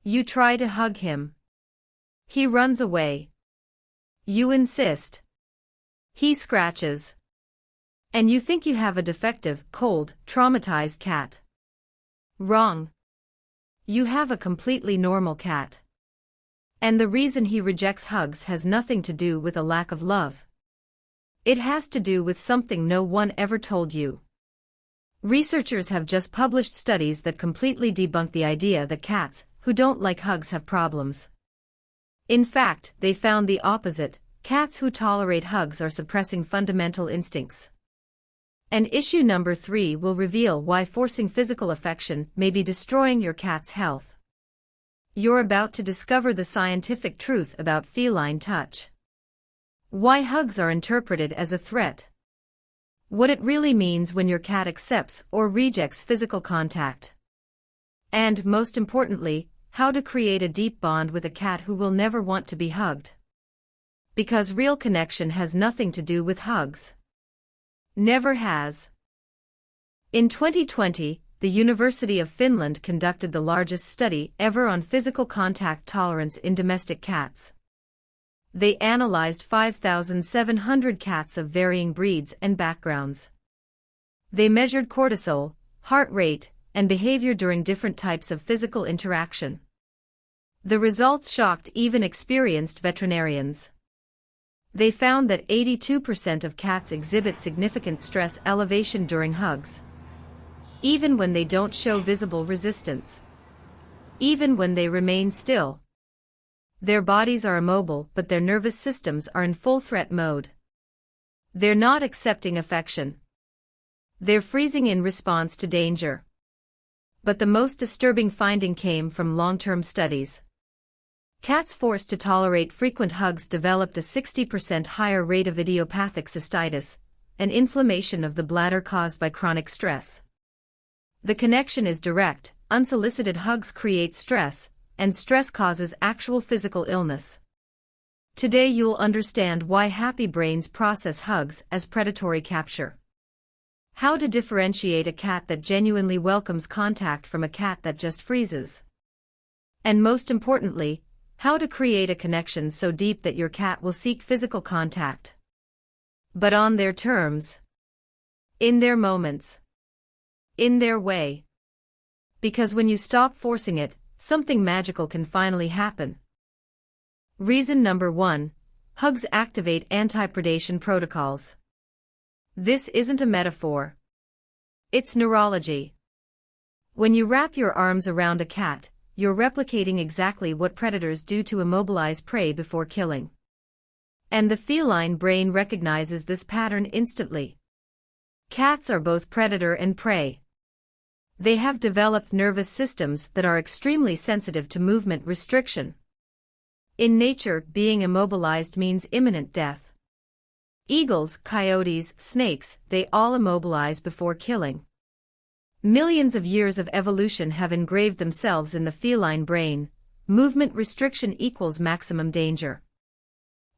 You try to hug him. He runs away. You insist. He scratches. And you think you have a defective, cold, traumatized cat. Wrong. You have a completely normal cat. And the reason he rejects hugs has nothing to do with a lack of love. It has to do with something no one ever told you. Researchers have just published studies that completely debunk the idea that cats who don't like hugs have problems. In fact, they found the opposite. Cats who tolerate hugs are suppressing fundamental instincts. And issue number 3 will reveal why forcing physical affection may be destroying your cat's health. You're about to discover the scientific truth about feline touch. Why hugs are interpreted as a threat. What it really means when your cat accepts or rejects physical contact. And, most importantly, how to create a deep bond with a cat who will never want to be hugged. Because real connection has nothing to do with hugs. Never has. In 2020, the University of Finland conducted the largest study ever on physical contact tolerance in domestic cats. They analyzed 5,700 cats of varying breeds and backgrounds. They measured cortisol, heart rate, and behavior during different types of physical interaction. The results shocked even experienced veterinarians. They found that 82% of cats exhibit significant stress elevation during hugs. Even when they don't show visible resistance. Even when they remain still. Their bodies are immobile, but their nervous systems are in full threat mode. They're not accepting affection. They're freezing in response to danger. But the most disturbing finding came from long-term studies. Cats forced to tolerate frequent hugs developed a 60% higher rate of idiopathic cystitis, an inflammation of the bladder caused by chronic stress. The connection is direct. Unsolicited hugs create stress, and stress causes actual physical illness. Today you'll understand why happy brains process hugs as predatory capture. How to differentiate a cat that genuinely welcomes contact from a cat that just freezes. And most importantly, how to create a connection so deep that your cat will seek physical contact. But on their terms. In their moments. In their way. Because when you stop forcing it, something magical can finally happen. Reason number 1. Hugs activate anti-predation protocols. This isn't a metaphor. It's neurology. When you wrap your arms around a cat, you're replicating exactly what predators do to immobilize prey before killing. And the feline brain recognizes this pattern instantly. Cats are both predator and prey. They have developed nervous systems that are extremely sensitive to movement restriction. In nature, being immobilized means imminent death. Eagles, coyotes, snakes, they all immobilize before killing. Millions of years of evolution have engraved themselves in the feline brain. Movement restriction equals maximum danger.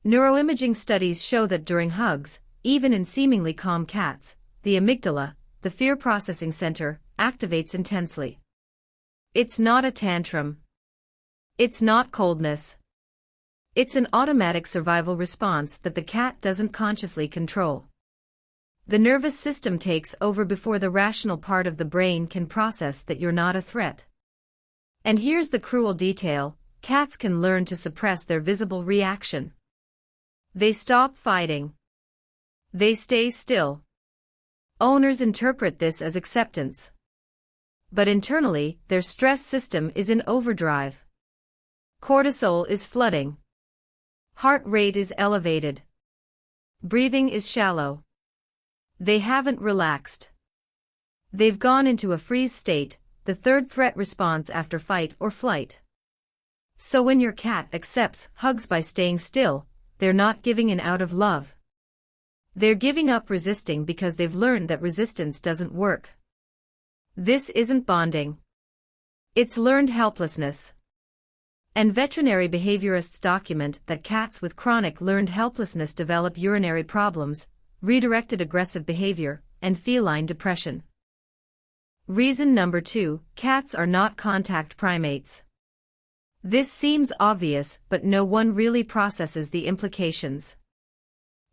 Neuroimaging studies show that during hugs, even in seemingly calm cats, the amygdala, the fear processing center, activates intensely. It's not a tantrum. It's not coldness. It's an automatic survival response that the cat doesn't consciously control. The nervous system takes over before the rational part of the brain can process that you're not a threat. And here's the cruel detail: cats can learn to suppress their visible reaction. They stop fighting. They stay still. Owners interpret this as acceptance. But internally, their stress system is in overdrive. Cortisol is flooding. Heart rate is elevated. Breathing is shallow. They haven't relaxed. They've gone into a freeze state, the third threat response after fight or flight. So when your cat accepts hugs by staying still, they're not giving in out of love. They're giving up resisting because they've learned that resistance doesn't work. This isn't bonding. It's learned helplessness. And veterinary behaviorists document that cats with chronic learned helplessness develop urinary problems, redirected aggressive behavior, and feline depression. Reason number 2: cats are not contact primates. This seems obvious, but no one really processes the implications.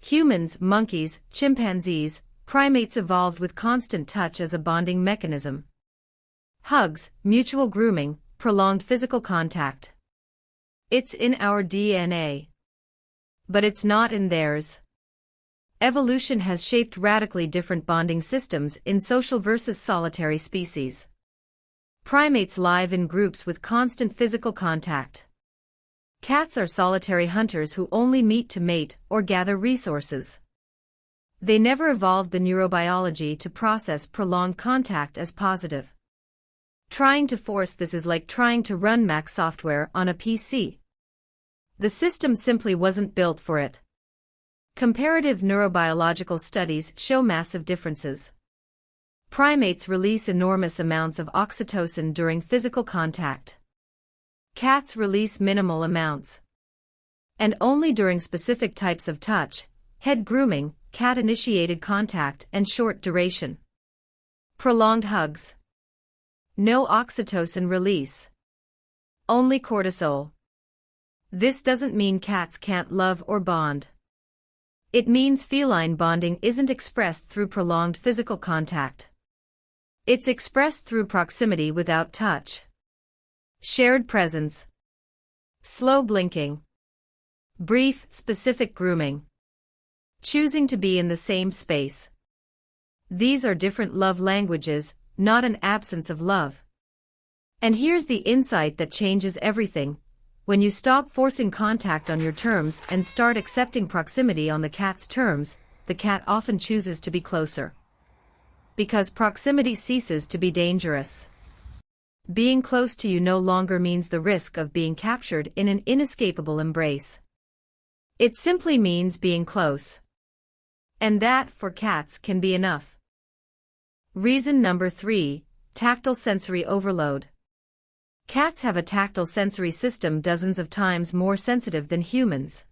Humans, monkeys, chimpanzees, primates evolved with constant touch as a bonding mechanism. Hugs, mutual grooming, prolonged physical contact. It's in our DNA. But it's not in theirs. Evolution has shaped radically different bonding systems in social versus solitary species. Primates live in groups with constant physical contact. Cats are solitary hunters who only meet to mate or gather resources. They never evolved the neurobiology to process prolonged contact as positive. Trying to force this is like trying to run Mac software on a PC. The system simply wasn't built for it. Comparative neurobiological studies show massive differences. Primates release enormous amounts of oxytocin during physical contact. Cats release minimal amounts. And only during specific types of touch, head grooming, cat-initiated contact, and short duration. Prolonged hugs. No oxytocin release. Only cortisol. This doesn't mean cats can't love or bond. It means feline bonding isn't expressed through prolonged physical contact. It's expressed through proximity without touch. Shared presence. Slow blinking. Brief, specific grooming. Choosing to be in the same space. These are different love languages, not an absence of love. And here's the insight that changes everything. When you stop forcing contact on your terms and start accepting proximity on the cat's terms, the cat often chooses to be closer. Because proximity ceases to be dangerous. Being close to you no longer means the risk of being captured in an inescapable embrace. It simply means being close. And that, for cats, can be enough. Reason number 3, tactile sensory overload. Cats have a tactile sensory system dozens of times more sensitive than humans.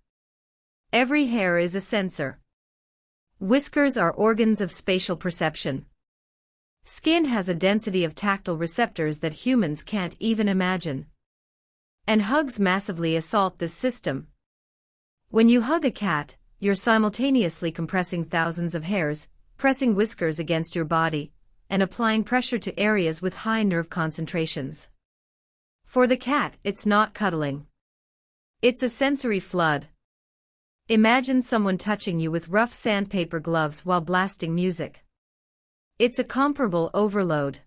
Every hair is a sensor. Whiskers are organs of spatial perception. Skin has a density of tactile receptors that humans can't even imagine. And hugs massively assault this system. When you hug a cat, you're simultaneously compressing thousands of hairs, pressing whiskers against your body, and applying pressure to areas with high nerve concentrations. For the cat, it's not cuddling. It's a sensory flood. Imagine someone touching you with rough sandpaper gloves while blasting music. It's a comparable overload.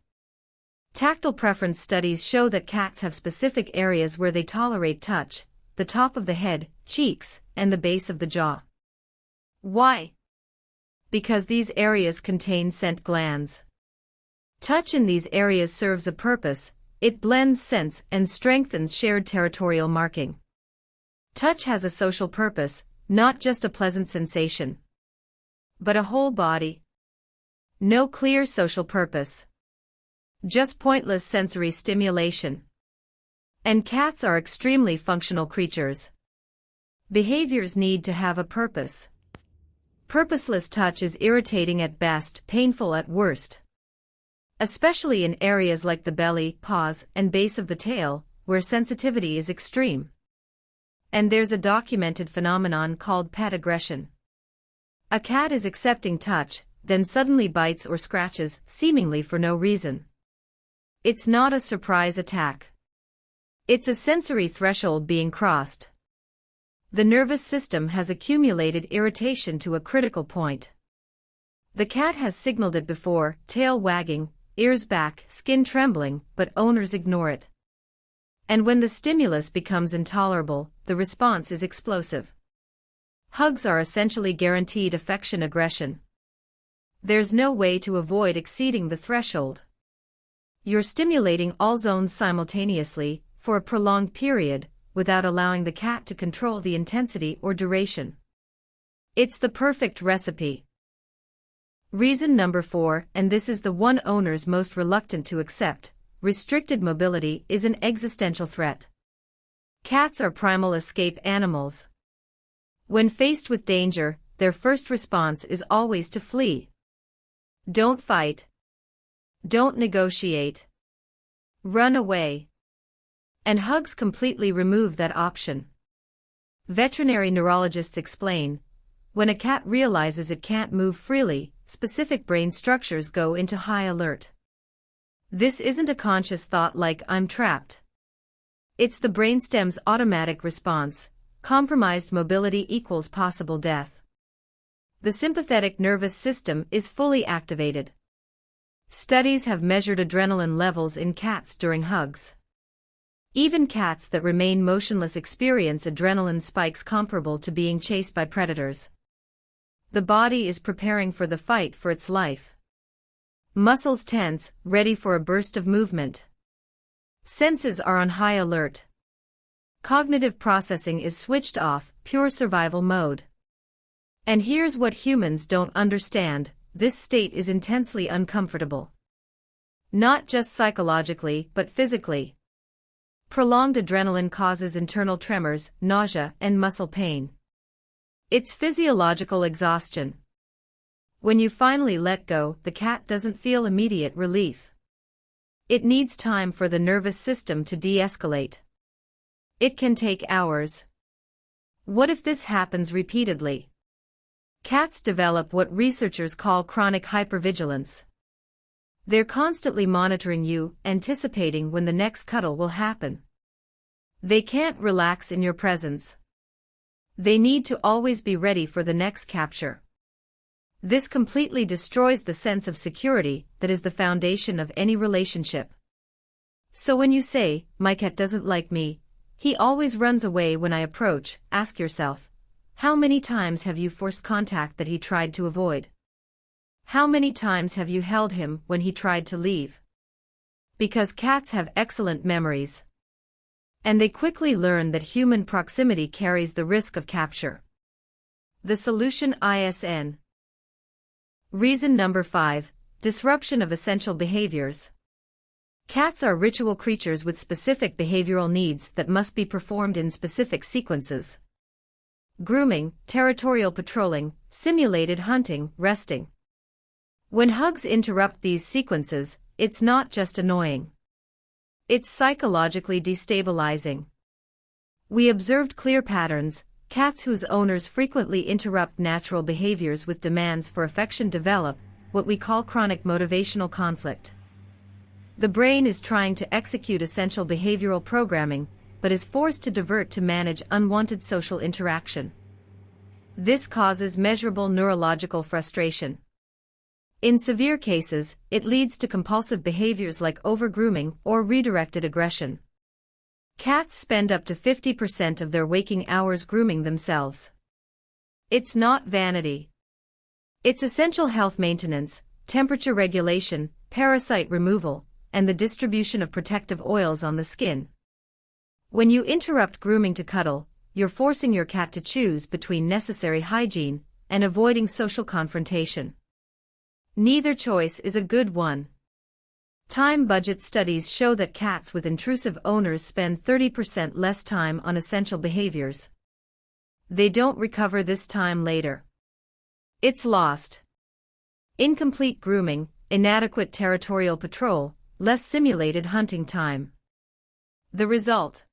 Tactile preference studies show that cats have specific areas where they tolerate touch: the top of the head, cheeks, and the base of the jaw. Why? Because these areas contain scent glands. Touch in these areas serves a purpose. It blends scents and strengthens shared territorial marking. Touch has a social purpose, not just a pleasant sensation, but a whole body. No clear social purpose. Just pointless sensory stimulation. And cats are extremely functional creatures. Behaviors need to have a purpose. Purposeless touch is irritating at best, painful at worst. Especially in areas like the belly, paws, and base of the tail, where sensitivity is extreme. And there's a documented phenomenon called pet aggression. A cat is accepting touch, then suddenly bites or scratches, seemingly for no reason. It's not a surprise attack. It's a sensory threshold being crossed. The nervous system has accumulated irritation to a critical point. The cat has signaled it before: tail wagging, ears back, skin trembling, but owners ignore it. And when the stimulus becomes intolerable, the response is explosive. Hugs are essentially guaranteed affection aggression. There's no way to avoid exceeding the threshold. You're stimulating all zones simultaneously, for a prolonged period, without allowing the cat to control the intensity or duration. It's the perfect recipe. Reason number 4, and this is the one owners most reluctant to accept: restricted mobility is an existential threat. Cats are primal escape animals. When faced with danger, their first response is always to flee. Don't fight. Don't negotiate. Run away. And hugs completely remove that option. Veterinary neurologists explain, when a cat realizes it can't move freely, specific brain structures go into high alert. This isn't a conscious thought like "I'm trapped." It's the brainstem's automatic response: compromised mobility equals possible death. The sympathetic nervous system is fully activated. Studies have measured adrenaline levels in cats during hugs. Even cats that remain motionless experience adrenaline spikes comparable to being chased by predators. The body is preparing for the fight for its life. Muscles tense, ready for a burst of movement. Senses are on high alert. Cognitive processing is switched off, pure survival mode. And here's what humans don't understand: this state is intensely uncomfortable. Not just psychologically, but physically. Prolonged adrenaline causes internal tremors, nausea, and muscle pain. It's physiological exhaustion. When you finally let go, the cat doesn't feel immediate relief. It needs time for the nervous system to de-escalate. It can take hours. What if this happens repeatedly? Cats develop what researchers call chronic hypervigilance. They're constantly monitoring you, anticipating when the next cuddle will happen. They can't relax in your presence. They need to always be ready for the next capture. This completely destroys the sense of security that is the foundation of any relationship. So when you say, "My cat doesn't like me, he always runs away when I approach," ask yourself, how many times have you forced contact that he tried to avoid? How many times have you held him when he tried to leave? Because cats have excellent memories. And they quickly learn that human proximity carries the risk of capture. The solution ISN. Reason number 5, disruption of essential behaviors. Cats are ritual creatures with specific behavioral needs that must be performed in specific sequences. Grooming, territorial patrolling, simulated hunting, resting. When hugs interrupt these sequences, it's not just annoying. It's psychologically destabilizing. We observed clear patterns. Cats whose owners frequently interrupt natural behaviors with demands for affection develop what we call chronic motivational conflict. The brain is trying to execute essential behavioral programming, but is forced to divert to manage unwanted social interaction. This causes measurable neurological frustration. In severe cases, it leads to compulsive behaviors like overgrooming or redirected aggression. Cats spend up to 50% of their waking hours grooming themselves. It's not vanity. It's essential health maintenance, temperature regulation, parasite removal, and the distribution of protective oils on the skin. When you interrupt grooming to cuddle, you're forcing your cat to choose between necessary hygiene and avoiding social confrontation. Neither choice is a good one. Time budget studies show that cats with intrusive owners spend 30% less time on essential behaviors. They don't recover this time later. It's lost. Incomplete grooming, inadequate territorial patrol, less simulated hunting time. The result: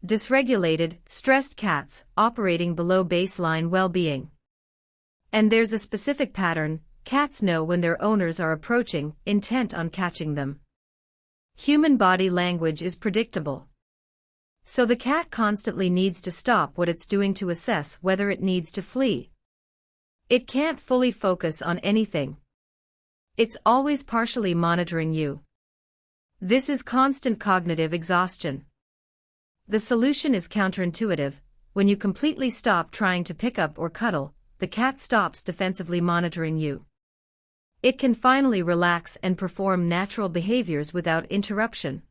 dysregulated, stressed cats operating below baseline well-being. And there's a specific pattern. Cats know when their owners are approaching, intent on catching them. Human body language is predictable. So the cat constantly needs to stop what it's doing to assess whether it needs to flee. It can't fully focus on anything. It's always partially monitoring you. This is constant cognitive exhaustion. The solution is counterintuitive. When you completely stop trying to pick up or cuddle, the cat stops defensively monitoring you. It can finally relax and perform natural behaviors without interruption.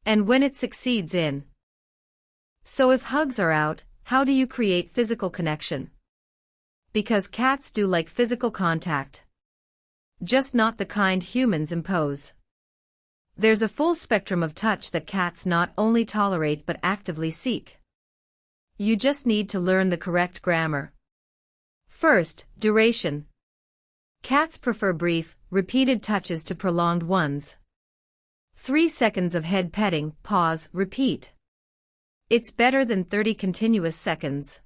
And when it succeeds in. So if hugs are out, how do you create physical connection? Because cats do like physical contact. Just not the kind humans impose. There's a full spectrum of touch that cats not only tolerate but actively seek. You just need to learn the correct grammar. First, duration. Cats prefer brief, repeated touches to prolonged ones. 3 seconds of head petting, pause, repeat. It's better than 30 continuous seconds.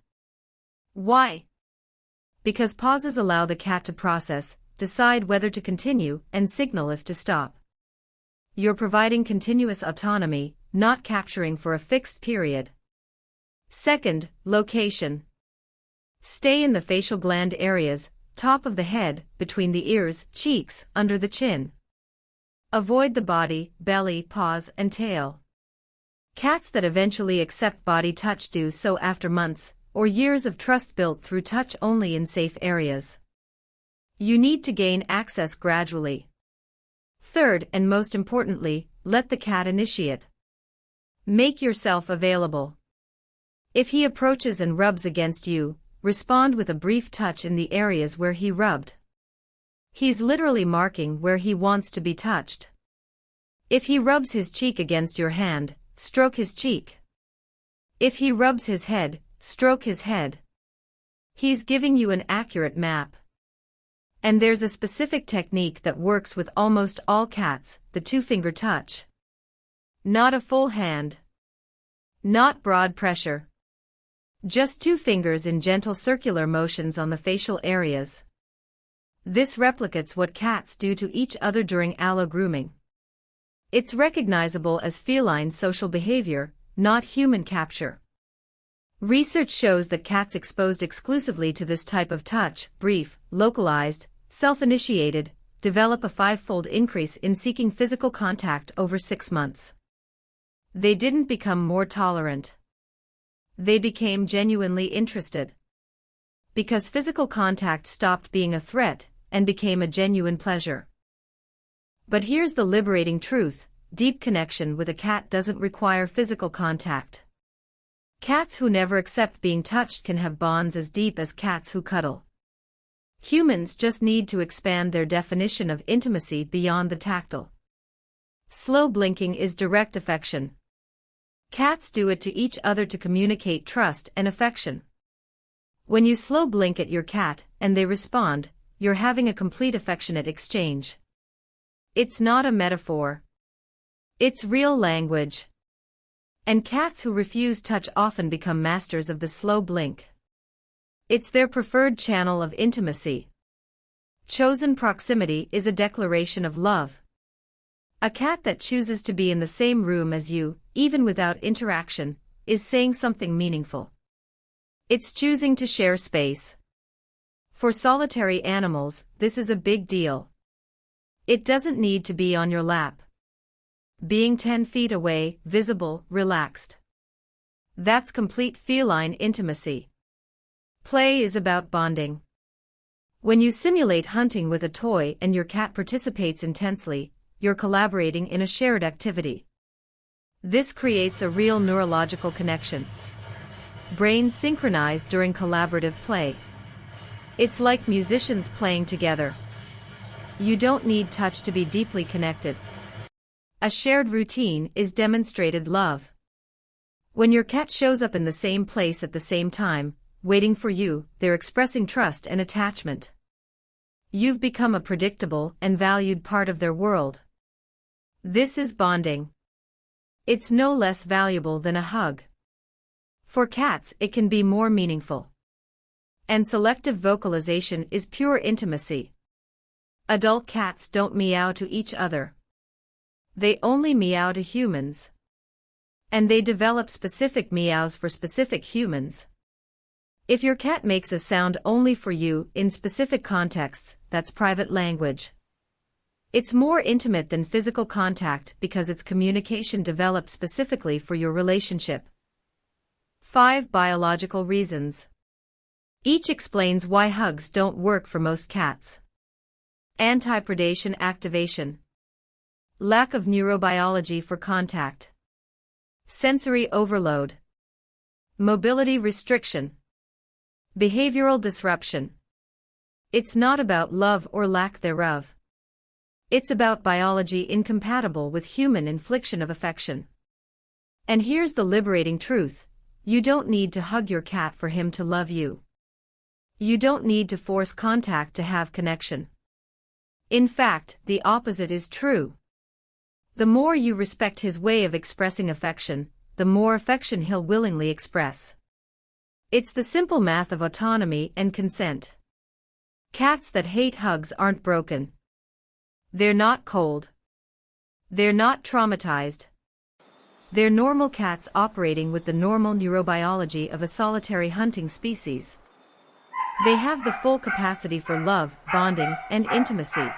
Why? Because pauses allow the cat to process, decide whether to continue, and signal if to stop. You're providing continuous autonomy, not capturing for a fixed period. Second, location. Stay in the facial gland areas, top of the head, between the ears, cheeks, under the chin. Avoid the body, belly, paws, and tail. Cats that eventually accept body touch do so after months or years of trust built through touch only in safe areas. You need to gain access gradually. Third, and most importantly, let the cat initiate. Make yourself available. If he approaches and rubs against you, respond with a brief touch in the areas where he rubbed. He's literally marking where he wants to be touched. If he rubs his cheek against your hand, stroke his cheek. If he rubs his head, stroke his head. He's giving you an accurate map. And there's a specific technique that works with almost all cats, the two-finger touch. Not a full hand. Not broad pressure. Just 2 fingers in gentle circular motions on the facial areas. This replicates what cats do to each other during allo-grooming. It's recognizable as feline social behavior, not human capture. Research shows that cats exposed exclusively to this type of touch, brief, localized, self-initiated, develop a 5-fold increase in seeking physical contact over 6 months. They didn't become more tolerant. They became genuinely interested. Because physical contact stopped being a threat and became a genuine pleasure. But here's the liberating truth: deep connection with a cat doesn't require physical contact. Cats who never accept being touched can have bonds as deep as cats who cuddle. Humans just need to expand their definition of intimacy beyond the tactile. Slow blinking is direct affection. Cats do it to each other to communicate trust and affection. When you slow blink at your cat and they respond, you're having a complete affectionate exchange. It's not a metaphor. It's real language. And cats who refuse touch often become masters of the slow blink. It's their preferred channel of intimacy. Chosen proximity is a declaration of love. A cat that chooses to be in the same room as you, even without interaction, is saying something meaningful. It's choosing to share space. For solitary animals, this is a big deal. It doesn't need to be on your lap. Being 10 feet away, visible, relaxed. That's complete feline intimacy. Play is about bonding. When you simulate hunting with a toy and your cat participates intensely, you're collaborating in a shared activity. This creates a real neurological connection. Brains synchronize during collaborative play. It's like musicians playing together. You don't need touch to be deeply connected. A shared routine is demonstrated love. When your cat shows up in the same place at the same time, waiting for you, they're expressing trust and attachment. You've become a predictable and valued part of their world. This is bonding. It's no less valuable than a hug. For cats, it can be more meaningful. And selective vocalization is pure intimacy. Adult cats don't meow to each other. They only meow to humans. And they develop specific meows for specific humans. If your cat makes a sound only for you in specific contexts, that's private language. It's more intimate than physical contact because it's communication developed specifically for your relationship. 5 biological reasons. Each explains why hugs don't work for most cats. Anti-predation activation. Lack of neurobiology for contact. Sensory overload. Mobility restriction. Behavioral disruption. It's not about love or lack thereof. It's about biology incompatible with human infliction of affection. And here's the liberating truth: you don't need to hug your cat for him to love you. You don't need to force contact to have connection. In fact, the opposite is true. The more you respect his way of expressing affection, the more affection he'll willingly express. It's the simple math of autonomy and consent. Cats that hate hugs aren't broken. They're not cold. They're not traumatized. They're normal cats operating with the normal neurobiology of a solitary hunting species. They have the full capacity for love, bonding, and intimacy.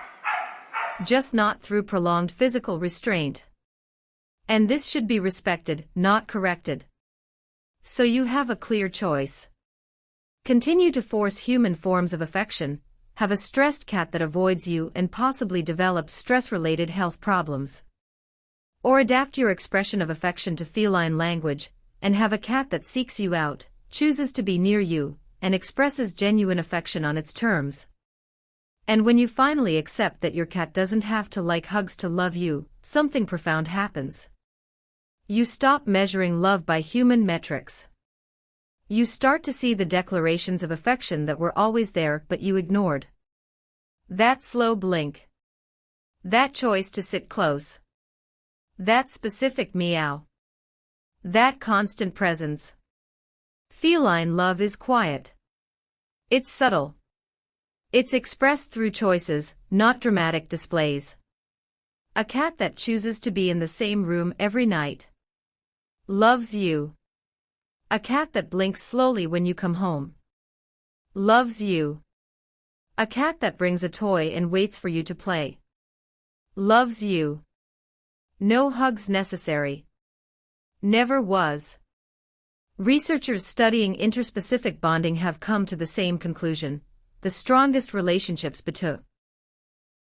Just not through prolonged physical restraint. And this should be respected, not corrected. So you have a clear choice. Continue to force human forms of affection, have a stressed cat that avoids you and possibly develops stress-related health problems. Or adapt your expression of affection to feline language, and have a cat that seeks you out, chooses to be near you, and expresses genuine affection on its terms. And when you finally accept that your cat doesn't have to like hugs to love you, something profound happens. You stop measuring love by human metrics. You start to see the declarations of affection that were always there but you ignored. That slow blink. That choice to sit close. That specific meow. That constant presence. Feline love is quiet. It's subtle. It's expressed through choices, not dramatic displays. A cat that chooses to be in the same room every night. Loves you. A cat that blinks slowly when you come home. Loves you. A cat that brings a toy and waits for you to play. Loves you. No hugs necessary. Never was. Researchers studying interspecific bonding have come to the same conclusion. The strongest relationships between